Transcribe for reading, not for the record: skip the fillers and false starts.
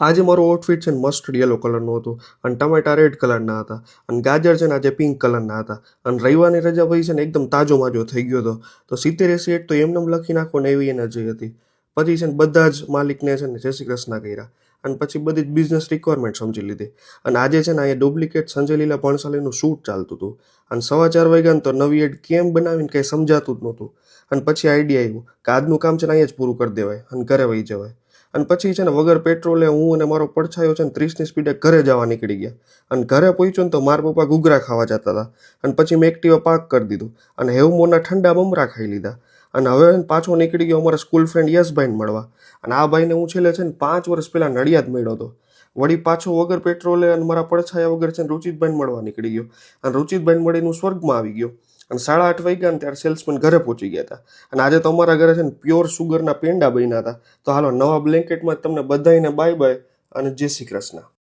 આજે મારો આઉટફિટ છે ને મસ્ટર્ડ યલો કલરનું હતું અને ટમેટા રેડ કલરના હતા અને ગાજર છે ને આજે પિંક કલરના હતા અને રવિવારની રજા પછી છે ને એકદમ તાજો માજો થઈ ગયો હતો. તો 70-80 તો એમને લખી નાખો ને એવી એનર્જી હતી. પછી છે ને બધા જ માલિકને છે ને જય શ્રી કૃષ્ણ કર્યા અને પછી બધી જ બિઝનેસ રિક્વાયરમેન્ટ સમજી લીધી. અને આજે છે ને અહીંયા ડુપ્લિકેટ સંજય લીલા ભણસાલીનું શૂટ ચાલતું હતું અને 4:15 વાગ્યા તો નવી એડ કેમ બનાવીને કંઈ સમજાતું જ નહોતું. અને પછી આઈડિયા આવ્યું કે આજનું કામ છે ને અહીંયા જ પૂરું કરી દેવાય અને ઘરે વહી જવાય. અને પછી છે ને વગર પેટ્રોલે હું અને મારો પડછાયો છે ને 30ની સ્પીડે ઘરે જવા નીકળી ગયા. અને ઘરે પહોંચ્યો ને તો મારા પપ્પા ઘૂઘરા ખાવા જતા હતા અને પછી મેં એક્ટિવા પાર્ક કરી દીધું અને હેવમોરના ઠંડા મમરા ખાઈ લીધા. અને હવે પાછો નીકળી ગયો અમારા સ્કૂલ ફ્રેન્ડ યશભાઈને મળવા. અને આ ભાઈને હું છેલ્લે છે ને 5 વર્ષ પહેલાં નડિયાદ મળ્યો હતો. વળી પાછો વગર પેટ્રોલે અને મારા પડછાયા વગર છે ને રુચિતભાઈને મળવા નીકળી ગયો અને રુચિતભાઈને મળીને હું સ્વર્ગમાં આવી ગયો. અને 8:30 વાગ્યા ને ત્યારે સેલ્સમેન ઘરે પહોંચી ગયા હતા. અને આજે તો અમારા ઘરે છે ને પ્યોર સુગરના પેંડા બન્યા હતા. તો હાલો નવા બ્લેન્કેટમાં તમને બધાને બાય બાય અને જય શ્રી કૃષ્ણ.